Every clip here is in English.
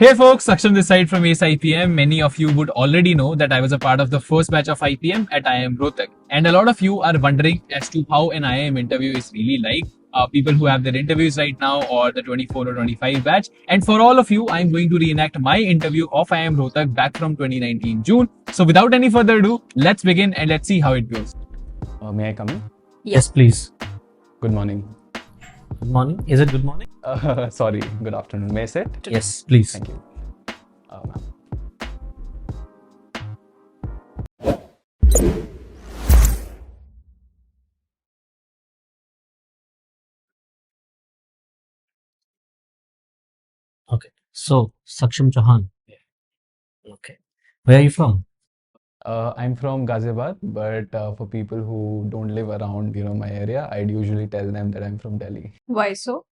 Hey folks, Saksham this side from AceIPM. Many of you would already know that I was a part of the first batch of IPM at IIM Rohtak. And a lot of you are wondering as to how an IIM interview is really like. People who have their interviews right now or the 24 or 25 batch. And for all of you, I'm going to reenact my interview of IIM Rohtak back from 2019 June. So without any further ado, let's begin and let's see how it goes. May I come in? Yes, please. Good morning. Good morning. Is it good morning? Sorry, good afternoon. May I sit? Yes, please. Thank you. Ma'am. Okay. So, Saksham Chauhan. Okay. Where are you from? I'm from Ghaziabad, but for people who don't live around, my area, I'd usually tell them that I'm from Delhi. Why so?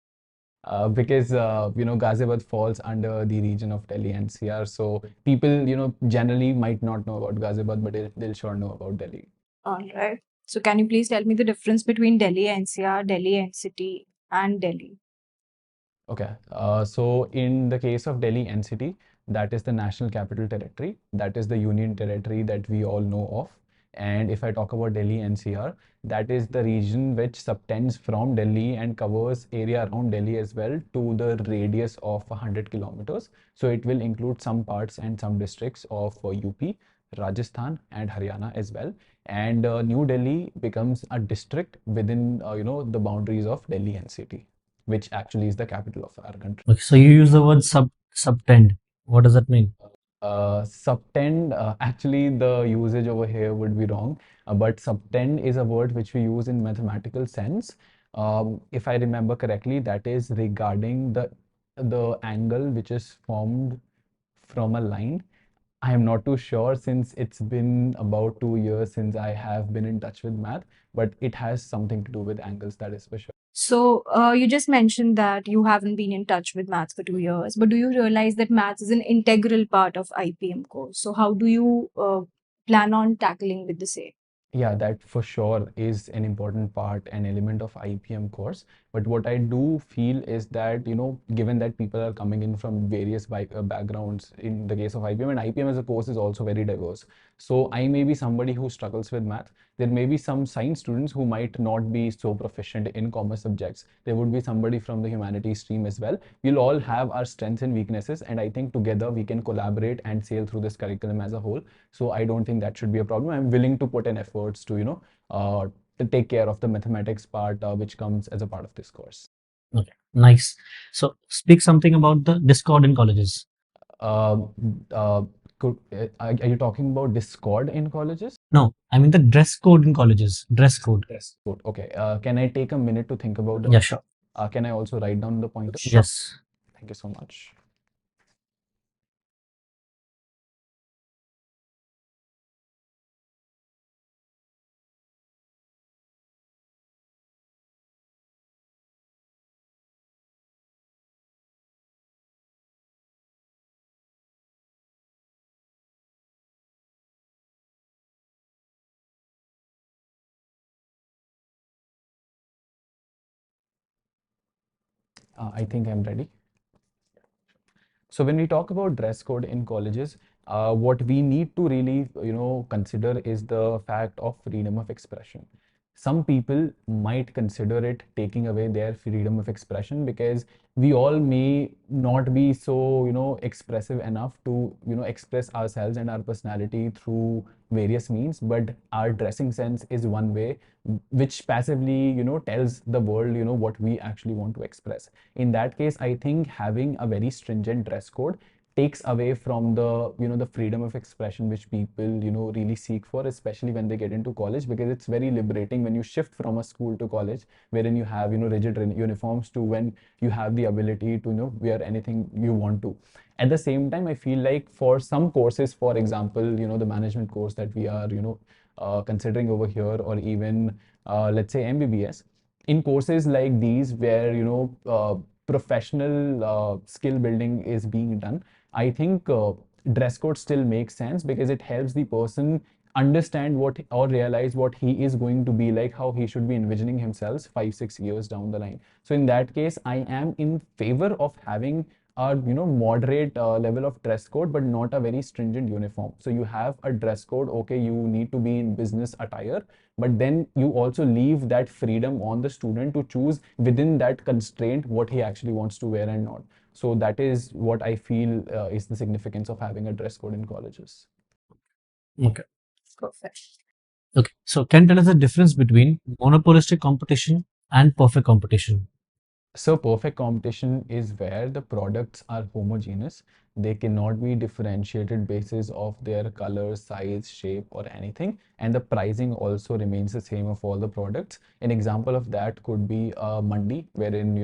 Because Ghaziabad falls under the region of Delhi NCR, so people generally might not know about Ghaziabad, but they'll sure know about Delhi. All right. So can you please tell me the difference between Delhi NCR, Delhi NCT, and Delhi? Okay, so in the case of Delhi NCT, that is the National Capital Territory. That is the union territory that we all know of. And if I talk about Delhi NCR, that is the region which subtends from Delhi and covers area around Delhi as well to the radius of 100 kilometers. So it will include some parts and some districts of UP, Rajasthan, and Haryana as well. And New Delhi becomes a district within the boundaries of Delhi NCT, which actually is the capital of our country. Okay. So you use the word subtend. What does that mean? Subtend, actually the usage over here would be wrong, but subtend is a word which we use in mathematical sense. If I remember correctly, that is regarding the angle which is formed from a line. I am not too sure since it's been about 2 years since I have been in touch with math, but it has something to do with angles, that is for sure. So you just mentioned that you haven't been in touch with maths for 2 years, but do you realize that maths is an integral part of IPM course? So how do you plan on tackling with the same? Yeah, that for sure is an important part and element of IPM course. But what I do feel is that, given that people are coming in from various backgrounds in the case of IPM, and IPM as a course is also very diverse. So I may be somebody who struggles with math. There may be some science students who might not be so proficient in commerce subjects. There would be somebody from the humanities stream as well. We'll all have our strengths and weaknesses, and I think together we can collaborate and sail through this curriculum as a whole. So I don't think that should be a problem. I'm willing to put in efforts to, to take care of the mathematics part, which comes as a part of this course. Okay. Nice. So speak something about the Discord in colleges. Uh, uh, are you talking about Discord in colleges? No, I mean the dress code in colleges. Dress code. Yes. Good. Okay. Can I take a minute to think about Yeah, that? sure. Can I also write down the pointers? Yes. Thank you so much. I think I'm ready. So when we talk about dress code in colleges, what we need to really, consider is the fact of freedom of expression. Some people might consider it taking away their freedom of expression because we all may not be so, expressive enough to, express ourselves and our personality through various means, but our dressing sense is one way which passively, tells the world, what we actually want to express. In that case, I think having a very stringent dress code takes away from the freedom of expression which people really seek for, especially when they get into college, because it's very liberating when you shift from a school to college wherein you have rigid uniforms to when you have the ability to wear anything you want to. At the same time, I feel like for some courses, for example, the management course that we are considering over here, or even let's say MBBS, in courses like these where professional skill building is being done, I think dress code still makes sense because it helps the person understand what or realize what he is going to be like, how he should be envisioning himself 5 6 years down the line. So in that case, I am in favor of having a moderate level of dress code, but not a very stringent uniform. So you have a dress code, okay, you need to be in business attire, but then you also leave that freedom on the student to choose within that constraint what he actually wants to wear and not. So that is what I feel is the significance of having a dress code in colleges. Okay. Perfect. Okay. So can you tell us the difference between monopolistic competition and perfect competition? So perfect competition is where the products are homogeneous. They cannot be differentiated basis of their color, size, shape, or anything. And the pricing also remains the same of all the products. An example of that could be a mandi, wherein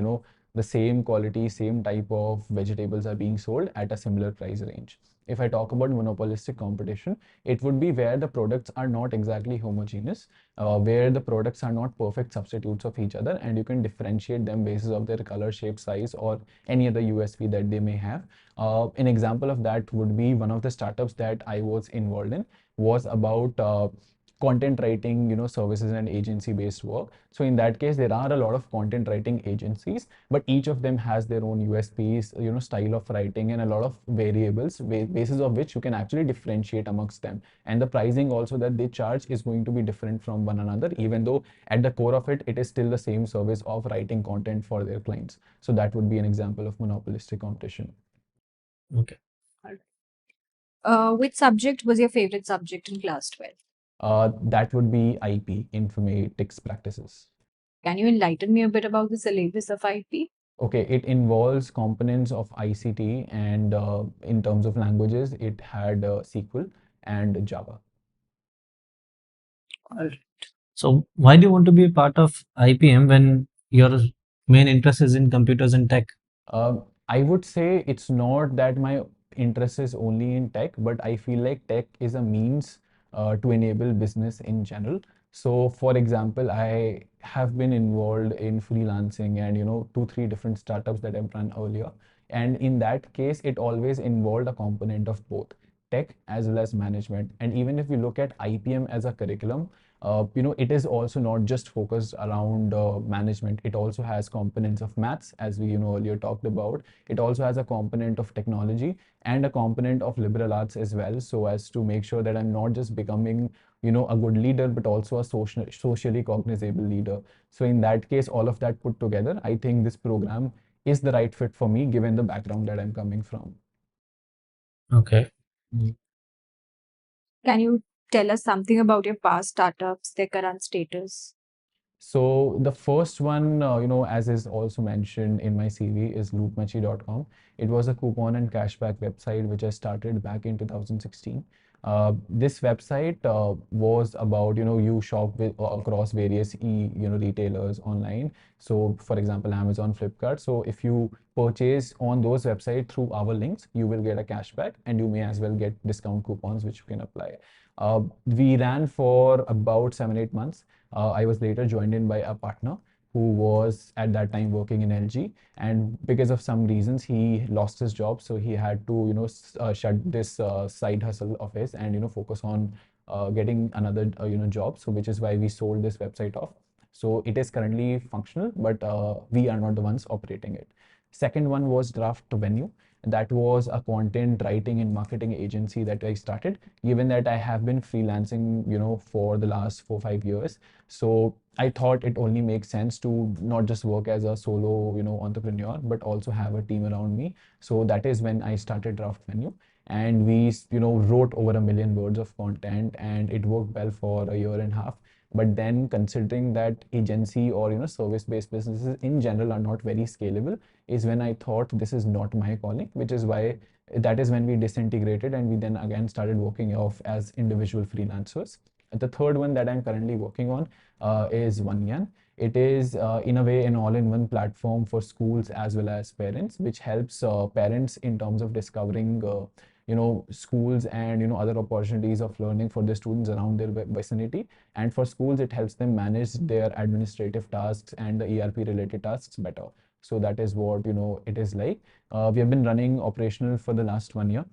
the same quality, same type of vegetables are being sold at a similar price range. If I talk about monopolistic competition, it would be where the products are not exactly homogeneous, where the products are not perfect substitutes of each other, and you can differentiate them basis of their color, shape, size, or any other USP that they may have. An example of that would be one of the startups that I was involved in was about content writing, services and agency based work. So in that case, there are a lot of content writing agencies, but each of them has their own USPs, style of writing, and a lot of variables basis of which you can actually differentiate amongst them. And the pricing also that they charge is going to be different from one another, even though at the core of it, it is still the same service of writing content for their clients. So that would be an example of monopolistic competition. Okay. Which subject was your favorite subject in class 12? That would be IP, informatics practices. Can you enlighten me a bit about the syllabus of IP? Okay, it involves components of ICT, and in terms of languages, it had SQL and Java. So why do you want to be a part of IPM when your main interest is in computers and tech? I would say it's not that my interest is only in tech, but I feel like tech is a means to enable business in general. So, for example, I have been involved in freelancing and 2, 3 different startups that I've run earlier. And in that case, it always involved a component of both tech as well as management. And even if you look at IPM as a curriculum, it is also not just focused around management. It also has components of maths, as we earlier talked about. It also has a component of technology and a component of liberal arts as well, so as to make sure that I'm not just becoming a good leader, but also a socially cognizable leader. So in that case, all of that put together, I think this program is the right fit for me given the background that I'm coming from. Okay. Can you tell us something about your past startups, their current status? So the first one, as is also mentioned in my CV, is loopmachi.com. It was a coupon and cashback website which I started back in 2016. This website was about, you shop with across various retailers online. So for example, Amazon, Flipkart. So if you purchase on those websites through our links, you will get a cashback, and you may as well get discount coupons which you can apply. We ran for about 7, 8 months. I was later joined in by a partner who was at that time working in LG, and because of some reasons he lost his job, so he had to shut this side hustle of his and focus on getting another job. So which is why we sold this website off. So it is currently functional, but we are not the ones operating it. Second one was Draft Venue. That was a content writing and marketing agency that I started, given that I have been freelancing, for the last 4, 5 years. So I thought it only makes sense to not just work as a solo, entrepreneur, but also have a team around me. So that is when I started Draft Venue. And we, wrote over 1 million words of content, and it worked well for a year and a half. But then considering that agency or, service-based businesses in general are not very scalable, is when I thought this is not my calling, which is why that is when we disintegrated and we then again started working off as individual freelancers. The third one that I'm currently working on is OneYan. It is in a way an all-in-one platform for schools as well as parents, which helps parents in terms of discovering schools and other opportunities of learning for the students around their vicinity. And for schools, it helps them manage their administrative tasks and the ERP related tasks better. So that is what it is like. We have been running operational for the last 1 year.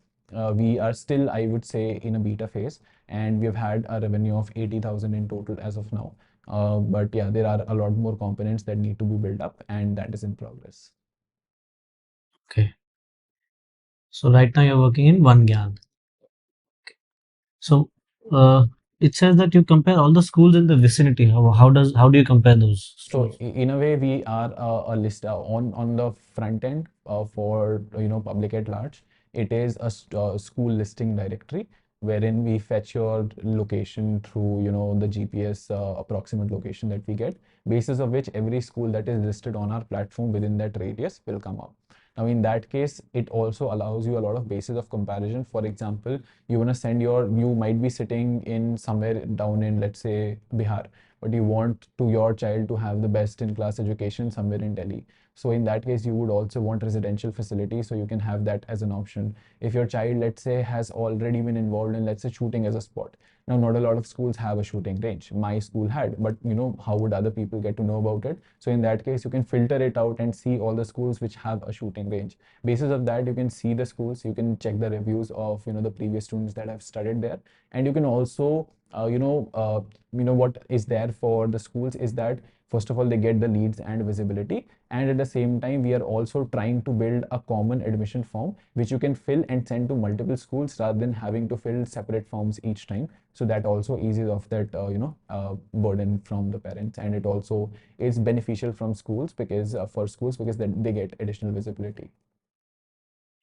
We are still, I would say, in a beta phase, and we have had a revenue of 80,000 in total as of now. But yeah, there are a lot more components that need to be built up, and that is in progress. Okay. So right now you're working in one GAN. So it says that you compare all the schools in the vicinity. How do you compare those So schools? in a way, we are a list on the front end for public at large. It is a school listing directory wherein we fetch your location through the GPS approximate location that we get, basis of which every school that is listed on our platform within that radius will come up. Now in that case, it also allows you a lot of basis of comparison. For example, you might be sitting in somewhere down in, let's say, Bihar, but you want your child to have the best in class education somewhere in Delhi. So in that case, you would also want residential facility, so you can have that as an option. If your child, let's say, has already been involved in, let's say, shooting as a sport. Now, not a lot of schools have a shooting range. My school had, but how would other people get to know about it? So in that case, you can filter it out and see all the schools which have a shooting range. Basis of that, you can see the schools, you can check the reviews of the previous students that have studied there, and you can also what is there for the schools is that first of all they get the leads and visibility, and at the same time we are also trying to build a common admission form which you can fill and send to multiple schools rather than having to fill separate forms each time. So that also eases off that burden from the parents, and it also is beneficial from schools because for schools because then they get additional visibility.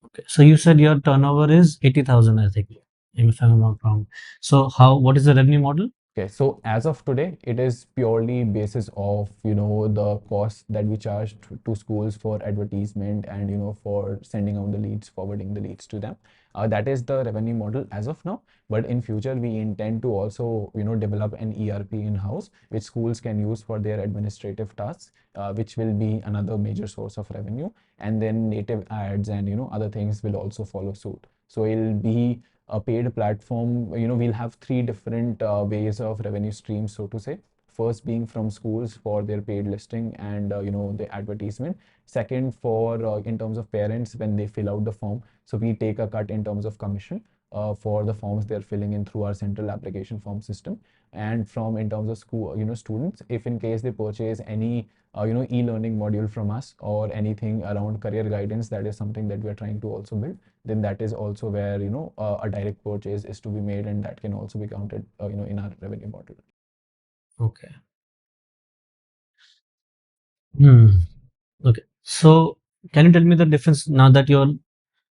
Okay. So you said your turnover is 80,000, I think, if I'm not wrong. So what is the revenue model? Okay, so as of today, it is purely basis of the cost that we charge to schools for advertisement and for sending out the leads, forwarding the leads to them. That is the revenue model as of now. But in future, we intend to also develop an ERP in-house, which schools can use for their administrative tasks, which will be another major source of revenue. And then native ads and other things will also follow suit. So it'll be a paid platform. We'll have three different ways of revenue streams, so to say. First being from schools for their paid listing and the advertisement. Second, for in terms of parents when they fill out the form, so we take a cut in terms of commission for the forms they're filling in through our central application form system. And from in terms of school students, if in case they purchase any e-learning module from us or anything around career guidance, that is something that we are trying to also build, then that is also where a direct purchase is to be made, and that can also be counted in our revenue model. Okay. Hmm. Okay. So can you tell me the difference now that you're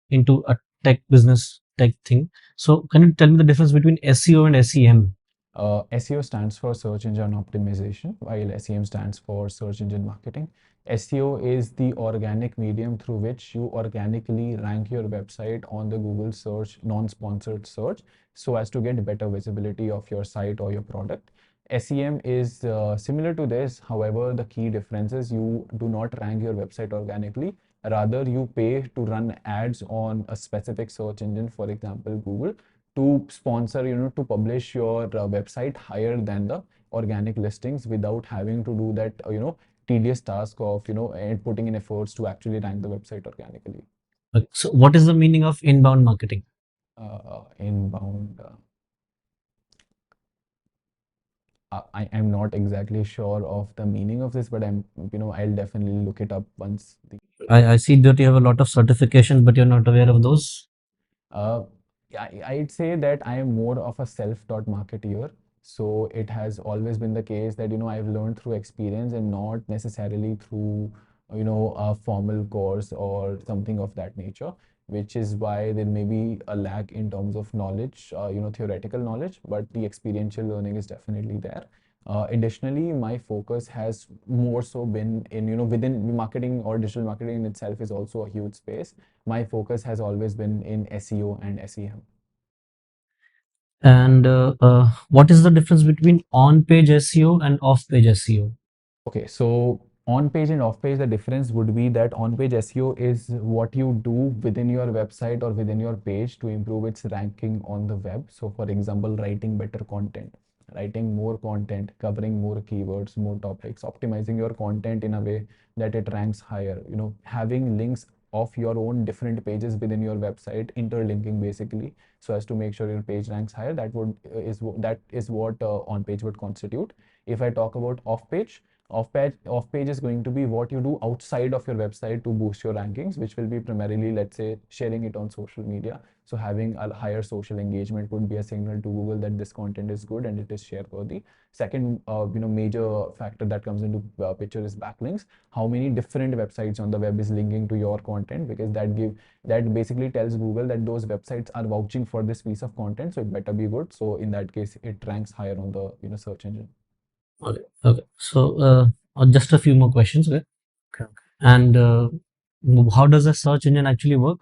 into a tech business, tech thing? So can you tell me the difference between SEO and SEM? SEO stands for search engine optimization, while SEM stands for search engine marketing. SEO is the organic medium through which you organically rank your website on the Google search, non-sponsored search, so as to get better visibility of your site or your product. SEM is similar to this. However, the key difference is you do not rank your website organically. Rather, you pay to run ads on a specific search engine, for example, Google, to sponsor, to publish your website higher than the organic listings without having to do that, tedious task of, and putting in efforts to actually rank the website organically. Okay. So what is the meaning of inbound marketing? Inbound. I am not exactly sure of the meaning of this, but I'll definitely look it up once. I see that you have a lot of certifications, but you're not aware of those. Uh, I'd say that I am more of a self-taught marketeer. So it has always been the case that, I've learned through experience and not necessarily through, a formal course or something of that nature, which is why there may be a lack in terms of knowledge, theoretical knowledge, but the experiential learning is definitely there. Additionally, my focus has more so been in, within marketing or digital marketing in itself is also a huge space. My focus has always been in SEO and SEM. And what is the difference between on-page SEO and off-page SEO? Okay, so on page and off page, the difference would be that on page SEO is what you do within your website or within your page to improve its ranking on the web. So, for example, writing better content, writing more content, covering more keywords, more topics, optimizing your content in a way that it ranks higher, having links of your own different pages within your website, interlinking basically, so as to make sure your page ranks higher. That is what on page would constitute. If I talk about off page, Off page is going to be what you do outside of your website to boost your rankings, which will be primarily, let's say, sharing it on social media. So having a higher social engagement would be a signal to Google that this content is good and it is share worthy. Second, major factor that comes into picture is backlinks. How many different websites on the web is linking to your content, because that basically tells Google that those websites are vouching for this piece of content, so it better be good. So in that case, it ranks higher on the search engine. Okay. Okay. So, just a few more questions. Okay. Okay. And how does a search engine actually work?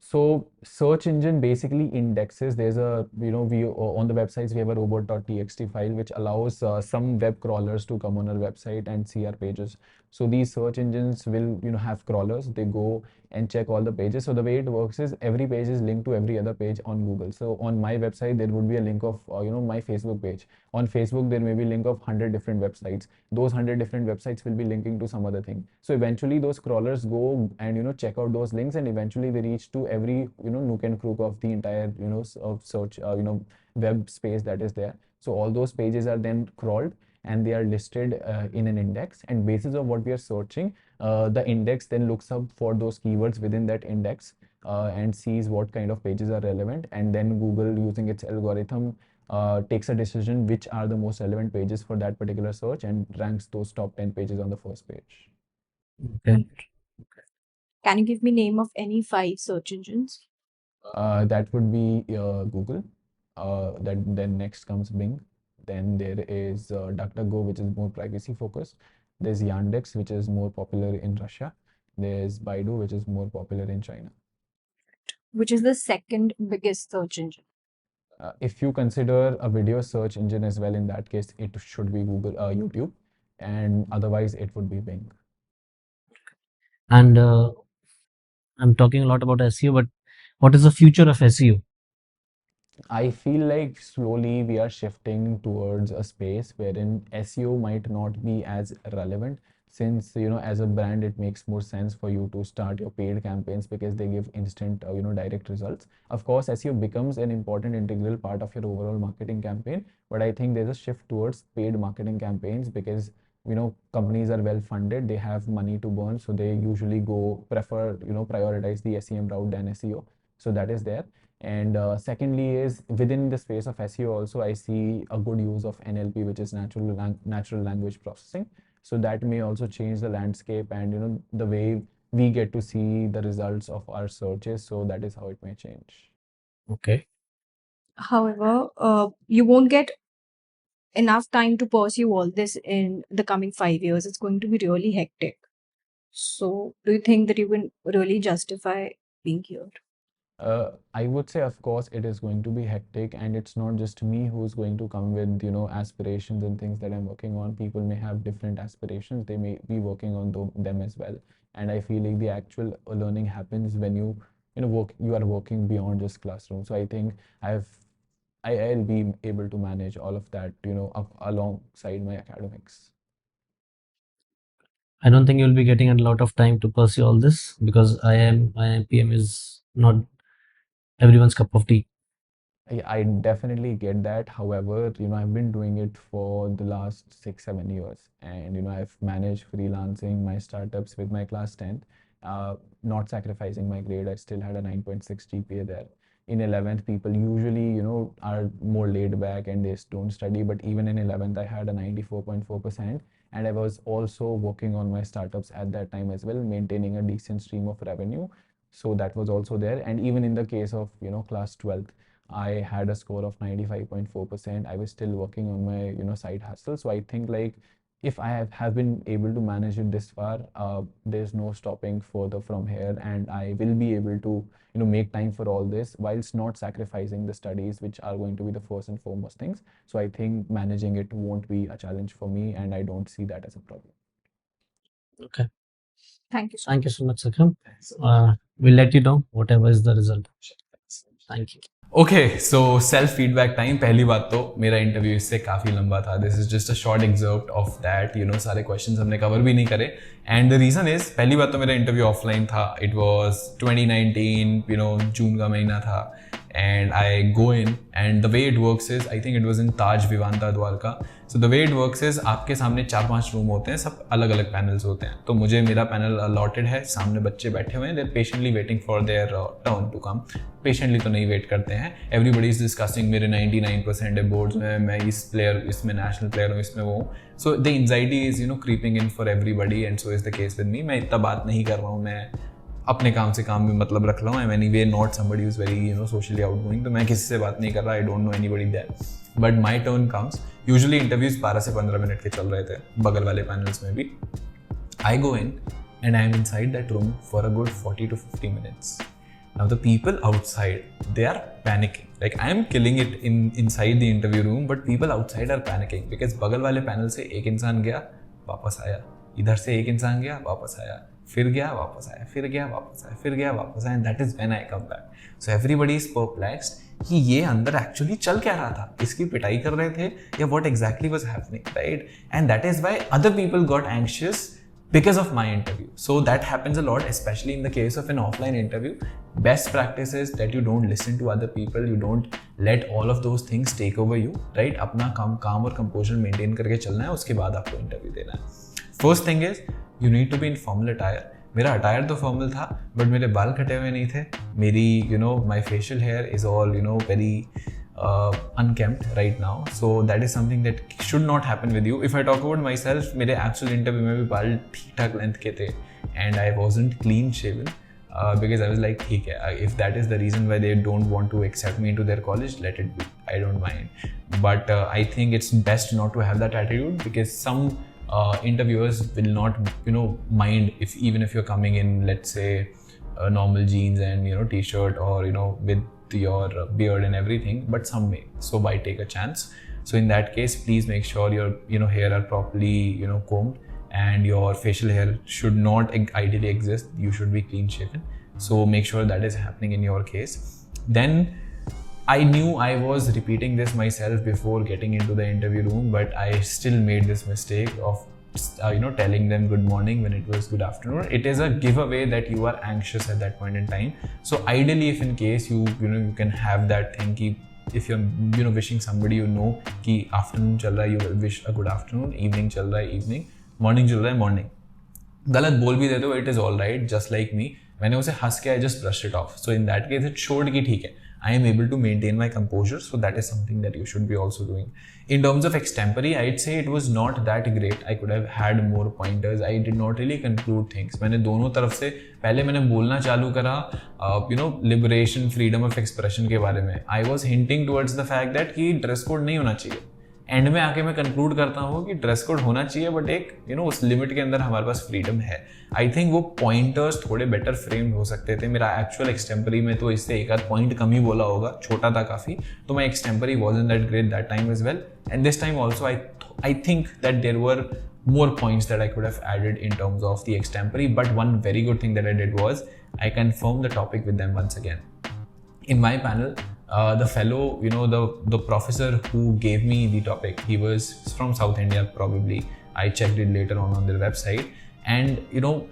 So search engine basically indexes. There's a, we on the websites we have a robot.txt file which allows some web crawlers to come on our website and see our pages. So these search engines will, have crawlers. They go and check all the pages. So the way it works is every page is linked to every other page on Google. So on my website there would be a link of, my Facebook page. On Facebook there may be a link of 100 different websites. Those 100 different websites will be linking to some other thing. So eventually those crawlers go and check out those links, and eventually they reach to every nook and crook of the entire of search web space that is there. So all those pages are then crawled and they are listed in an index, and basis of what we are searching, the index then looks up for those keywords within that index and sees what kind of pages are relevant, and then Google, using its algorithm, takes a decision which are the most relevant pages for that particular search and ranks those top 10 pages on the first page. Okay. Can you give me name of any 5 search engines? That would be Google. Then next comes Bing. Then there is DuckDuckGo, which is more privacy focused. There's Yandex, which is more popular in Russia. There's Baidu, which is more popular in China. Which is the second biggest search engine? If you consider a video search engine as well, in that case, it should be YouTube, and otherwise it would be Bing. And I'm talking a lot about SEO, but what is the future of SEO? I feel like slowly we are shifting towards a space wherein SEO might not be as relevant, since as a brand it makes more sense for you to start your paid campaigns because they give instant direct results. Of course, SEO becomes an important integral part of your overall marketing campaign, but I think there's a shift towards paid marketing campaigns because companies are well funded, they have money to burn, so they usually prefer prioritize the SEM route than SEO. So that is there. And secondly is within the space of SEO also, I see a good use of NLP, which is natural language processing. So that may also change the landscape and the way we get to see the results of our searches. So that is how it may change. Okay. However, you won't get enough time to pursue all this in the coming 5 years. It's going to be really hectic. So, do you think that you can really justify being here? I would say, of course, it is going to be hectic, and it's not just me who's going to come with, aspirations and things that I'm working on. People may have different aspirations. They may be working on them as well. And I feel like the actual learning happens when you are working beyond just classroom. So I think I'll be able to manage all of that, alongside my academics. I don't think you'll be getting a lot of time to pursue all this because IIM is not everyone's cup of tea. I definitely get that. However, I've been doing it for the last 6-7 years, and I've managed freelancing my startups with my class 10th, not sacrificing my grade. I still had a 9.6 GPA there. In 11th, people usually, are more laid back and they don't study. But even in 11th, I had a 94.4%, and I was also working on my startups at that time as well, maintaining a decent stream of revenue. So that was also there. And even in the case of, class 12th, I had a score of 95.4%. I was still working on my, side hustle. So I think like if I have been able to manage it this far, there's no stopping further from here, and I will be able to, make time for all this whilst not sacrificing the studies, which are going to be the first and foremost things. So I think managing it won't be a challenge for me, and I don't see that as a problem. Okay. Thank you so Thank you so much, Sakram. We'll let you know whatever is the result. Thank you. Okay so self feedback time. पहली बात तो मेरा interview इससे काफ़ी लंबा था. This is just a short excerpt of that. सारे questions हमने कवर भी नहीं करे. एंड द रीज़न इज, पहली बात तो मेरा इंटरव्यू ऑफलाइन था. इट वाज 2019, जून का महीना था. and I go in, and the way it works is, I think it was in Taj Vivanta Dwarka. So the way it works is, आपके सामने 4-5 रूम होते हैं, सब अलग अलग पैनल्स होते हैं. तो मुझे मेरा पैनल अलॉटेड है, सामने बच्चे बैठे हुए हैं, they're patiently waiting for their turn to come. Patiently तो नहीं वेट करते हैं, एवरीबडी इज डिस्कसिंग, मेरे 99% है बोर्ड्स में, मैं इस प्लेयर, इसमें नेशनल प्लेयर हूँ, इसमें वो हूँ. So the anxiety is creeping in for everybody, and so is the case with me. मैं इतना बात नहीं कर रहा हूँ, मैं अपने काम से काम में मतलब रख रहा हूँ. I am anyway not somebody is very socially outgoing, तो मैं किसी से बात नहीं कर रहा. I don't know anybody there. But my turn comes. Usually interviews 12 से 15 मिनट के चल रहे थे बगल वाले पैनल्स में भी. आई गो इन and I am inside that room for a good 40 to 50 minutes. Now the people outside, they are panicking. Like I am killing it inside the interview room, but people outside are panicking because बगल वाले panel से एक इंसान गया, वापस आया, इधर से एक इंसान गया, वापस आया, फिर गया, वापस आया, फिर गया, वापस आया, फिर गया, वापस आया, and that is when I come back. So everybody is perplexed कि ये अंदर actually चल क्या रहा था, इसकी पिटाई कर रहे थे या what exactly was happening, right? And that is why other people got anxious because of my interview. So that happens a lot, especially in the case of an offline interview. Best practice is that you don't listen to other people, you don't let all of those things take over you, right? अपना काम और composure maintain करके चलना है, उसके बाद आपको interview देना है. First thing is, you need to be in formal attire. मेरा attire तो formal था, but मेरे बाल कटे हुए नहीं थे. मेरी, my facial hair is all, very unkempt right now, so that is something that should not happen with you. If I talk about myself, मेरे actual interview में भी बाल ठीक ठाक length के थे, and I wasn't clean shaven because I was like, ठीक है, if that is the reason why they don't want to accept me into their college, let it be, I don't mind. But I think it's best not to have that attitude, because some interviewers will not mind even if you're coming in, let's say, normal jeans and t-shirt, or with your beard and everything, but some may. So why take a chance? So in that case, please make sure your hair are properly combed, and your facial hair should not ideally exist. You should be clean shaven. So make sure that is happening in your case. Then I knew I was repeating this myself before getting into the interview room, but I still made this mistake of telling them good morning when it was good afternoon. It is a giveaway that you are anxious at that point in time. So ideally, if in case you can have that thing ki if you're wishing somebody कि afternoon चल रहा है, you wish a good afternoon, evening चल रहा है evening, morning चल रहा है morning. गलत बोल भी देते हो, it is all right, just like me. मैंने उसे हंस के I just brushed it off. So in that case, it showed कि ठीक है, I am able to maintain my composure. So that is something that you should be also doing. In terms of extempore, I'd say it was not that great. I could have had more pointers. I did not really conclude things. मैंने दोनों तरफ से पहले मैंने बोलना चालू करा liberation, freedom of expression के बारे में. I was hinting towards the fact that कि dress code नहीं होना चाहिए. एंड में आके मैं कंक्लूड करता हूँ कि ड्रेस कोड होना चाहिए, बट एक उस लिमिट के अंदर हमारे पास फ्रीडम है. आई थिंक वो पॉइंटर्स थोड़े बेटर फ्रेम्ड हो सकते थे. मेरा एक्चुअल एक्सटेम्परी में तो इससे एक आध पॉइंट कम ही बोला होगा, छोटा था काफ़ी, तो मैं extempore wasn't that great that time as well. And this time also I think that there were more points that I could have added in terms of the extempore. But one very good thing that I did was I confirmed the topic with them once again. In my panel, the fellow, the professor who gave me the topic, he was from South India probably. I checked it later on their website, and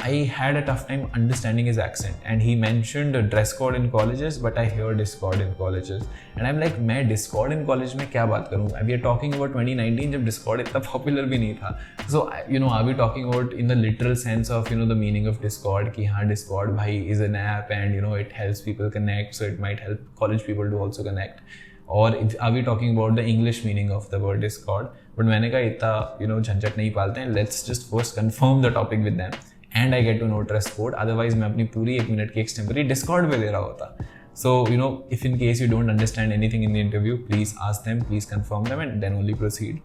I had a tough time understanding his accent. And he mentioned a dress code in colleges, but I hear Discord in colleges, and I'm like, मैं Discord in college में क्या बात करूँ? We are talking about 2019 जब Discord इतना popular भी नहीं था. So are we talking about in the literal sense of the meaning of Discord कि हाँ Discord भाई is an app and it helps people connect, so it might help college people to also connect? Or are we talking about the English meaning of the word Discord? But मैंने कहा इतना झंझट नहीं पालते हैं. Let's just first confirm the topic with them and I get to know dress code. Otherwise मैं अपनी पूरी 1 मिनट की extempore Discord पे दे रहा होता. So if in case you don't understand anything in the interview, please ask them, please confirm them, and then only proceed.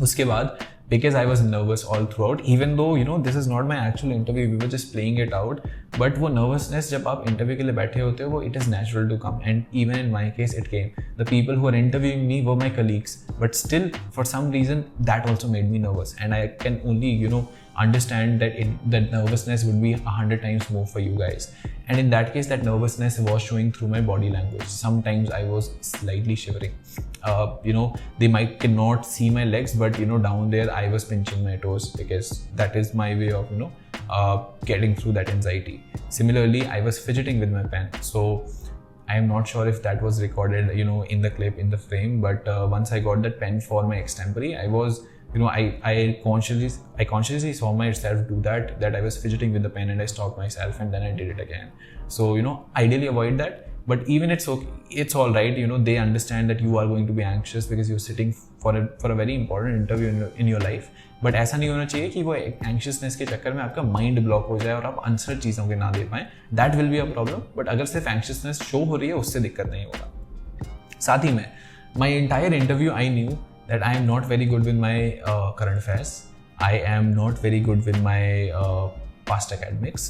उसके बाद, because I was nervous all throughout, even though this is not my actual interview, we were just playing it out, but वो nervousness जब आप interview के लिए बैठे होते हो, वो it is natural to come, and even in my case it came. The people who were interviewing me were my colleagues, but still for some reason that also made me nervous, and I can only understand that that nervousness would be 100 times more for you guys. And in that case, that nervousness was showing through my body language. Sometimes I was slightly shivering. They cannot see my legs, but down there I was pinching my toes, because that is my way of getting through that anxiety. Similarly, I was fidgeting with my pen. So I am not sure if that was recorded, in the clip, in the frame, but once I got that pen for my extempore, I was, I consciously saw myself do that I was fidgeting with the pen, and I stopped myself, and then I did it again. So, ideally avoid that. But even it's okay, it's all right, they understand that you are going to be anxious because you're sitting for a very important interview in your life. But ऐसा नहीं होना चाहिए कि वो anxiousness के चक्कर में आपका माइंड ब्लॉक हो जाए और आप आंसर चीज़ों के ना दे पाएँ. That will be a problem. But अगर सिर्फ एंक्शियसनेस शो हो रही है, उससे दिक्कत नहीं होगा. साथ ही में my entire interview I knew that I am not very good with my current affairs. I am not very good with my past academics,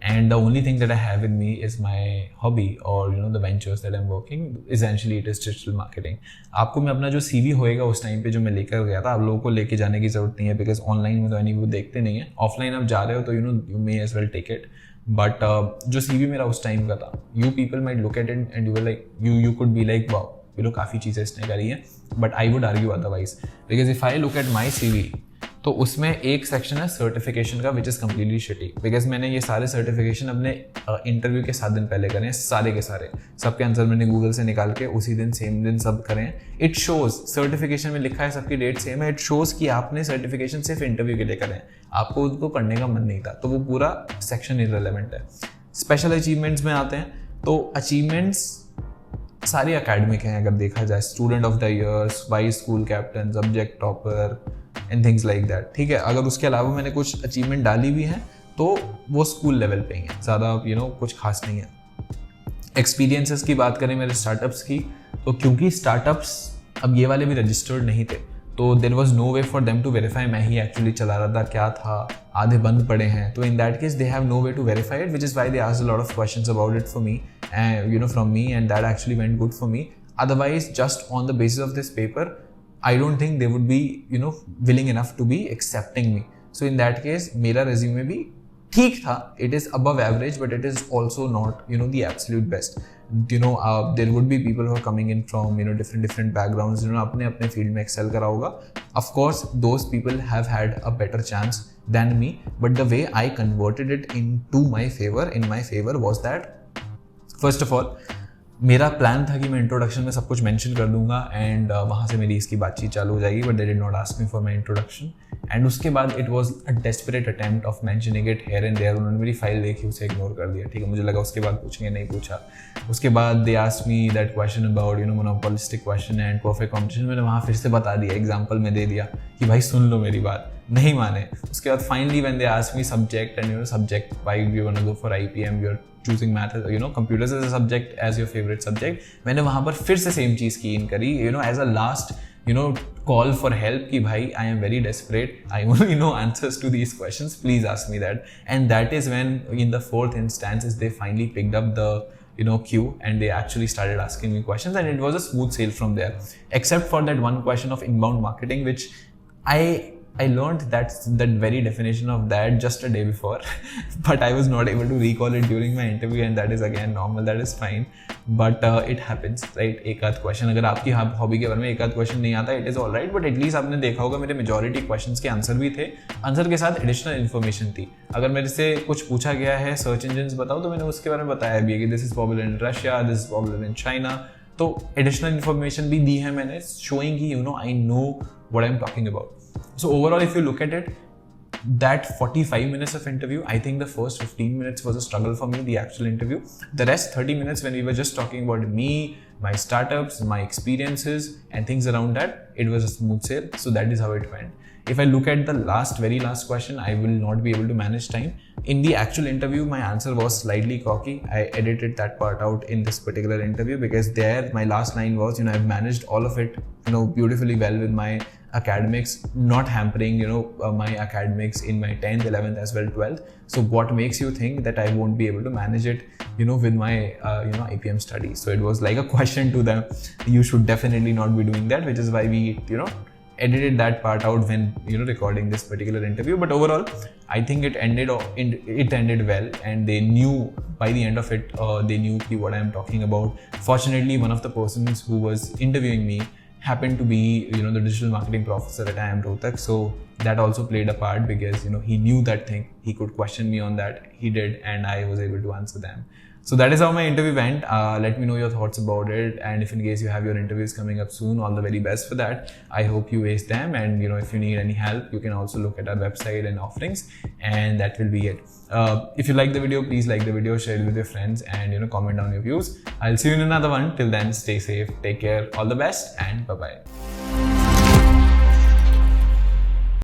and the only thing that I have in me is my hobby, or the ventures that I'm working. Essentially it is digital marketing. आपको मैं अपना जो CV होएगा उस time पे जो मैं लेकर गया था, आप लोगों को लेके जाने की जरूरत नहीं है, बिकॉज ऑनलाइन में तो एनी वो देखते नहीं है. ऑफलाइन आप जा रहे हो तो you may as well take it. But जो CV मेरा उस टाइम का था, you people might look at it and you will like you could be like wow, काफ़ी चीज़ें इसने करी हैं. But I would argue otherwise, because if I look at my CV, तो उसमें एक सेक्शन है सर्टिफिकेशन का, which is completely shitty. Because मैंने ये सारे सर्टिफिकेशन अपने इंटरव्यू के 7 दिन पहले करे हैं, सारे के सारे. सबके आंसर मैंने गूगल से निकाल के उसी दिन सेम दिन सब करे हैं. इट शोज, सर्टिफिकेशन में लिखा है सबकी डेट सेम है. इट शोज कि आपने सर्टिफिकेशन सिर्फ इंटरव्यू के लिए करे हैं, आपको उनको पढ़ने का मन नहीं था, तो वो पूरा सेक्शन इररिलेवेंट है. स्पेशल अचीवमेंट्स में आते हैं, तो अचीवमेंट्स सारे अकेडमिक हैं अगर देखा जाए. Student of the year, vice school captain, subject topper and things like that. ठीक है, अगर उसके अलावा मैंने कुछ अचीवमेंट डाली भी हैं तो वो स्कूल लेवल पे ही है, ज़्यादा कुछ खास नहीं है. एक्सपीरियंसेस की बात करें मेरे स्टार्टअप्स की, तो क्योंकि स्टार्टअप्स अब ये वाले भी रजिस्टर्ड नहीं थे, तो there was no way for them to verify मैं ही एक्चुअली चला रहा था क्या था. आधे बंद पड़े हैं, तो in that case they have no way to verify it, which is why they asked a lot of questions about it for me, from me, and that actually went good for me. Otherwise, just on the basis of this paper, I don't think they would be, willing enough to be accepting me. So in that case, मेरा resume भी ठीक था. It is above average, but it is also not, the absolute best. There would be people who are coming in from, different backgrounds, अपने field में excel करा होगा. Of course, those people have had a better chance than me, but the way I converted it in my favor was that, first of all, मेरा plan था कि मैं introduction में सब कुछ मेंशन कर दूंगा एंड वहाँ से मेरी इसकी बातचीत चालू हो जाएगी, but they did not ask me for my introduction. And उसके बाद it was a desperate attempt of mentioning it here and there. उन्होंने मेरी फाइल देखी, उसे इग्नोर कर दिया. ठीक है, मुझे लगा उसके बाद पूछेंगे, नहीं पूछा. उसके बाद दे asked me that question about monopolistic question and perfect competition. मैंने वहाँ फिर से बता दिया, एग्जाम्पल में दे दिया कि भाई सुन लो मेरी बात, नहीं माने. उसके बाद finally when they asked me subject and subject, why you want to go for IPM, you are choosing math, computers as a subject as your favorite subject. मैंने वहाँ पर फिर से सेम चीज़ की इन करी, as a last, call for help कि भाई I am very desperate, I only know answers to these questions, please ask me that. And that is when in the 4th instance they finally picked up the queue and they actually started asking me questions, and it was a smooth sail from there, except for that one question of inbound marketing, which I learned that very definition of that just a day before, but I was not able to recall it during my interview, and that is again normal, that is fine, but it happens, right? एक आध question, अगर आपकी hobby के बारे में एक आध question नहीं आता, it is all right, but at least आपने देखा होगा मेरे मेजॉरिटी क्वेश्चंस के आंसर भी थे, आंसर के साथ एडिशनल इन्फॉर्मेशन थी. अगर मेरे से कुछ पूछा गया है सर्च इंजिन बताओ, तो मैंने उसके बारे में बताया भी है कि this is popular in Russia, this is popular in China. तो एडिशनल इन्फॉर्मेशन भी दी है मैंने, शोइंग कि I know what I am talking about. So overall, if you look at it, that 45 minutes of interview, I think the first 15 minutes was a struggle for me, the actual interview. The rest 30 minutes when we were just talking about me, my startups, my experiences and things around that, it was a smooth sail. So that is how it went. If I look at the very last question, I will not be able to manage time. In the actual interview, my answer was slightly cocky. I edited that part out in this particular interview because there my last line was, I've managed all of it, beautifully well with my academics, not hampering, my academics in my 10th, 11th as well 12th. So what makes you think that I won't be able to manage it, with my, IPM studies? So it was like a question to them. You should definitely not be doing that, which is why we, edited that part out when, recording this particular interview. But overall, I think it ended well, and they knew by the end of it, they knew what I am talking about. Fortunately, one of the persons who was interviewing me happened to be, the digital marketing professor at IIM Rohtak. So that also played a part because, he knew that thing. He could question me on that. He did, and I was able to answer them. So that is how my interview went. Let me know your thoughts about it, and if in case you have your interviews coming up soon, all the very best for that. I hope you ace them, and if you need any help, you can also look at our website and offerings, and that will be it. If you like the video, please like the video, share it with your friends, and comment down your views. I'll see you in another one. Till then, stay safe, take care, all the best, and bye bye.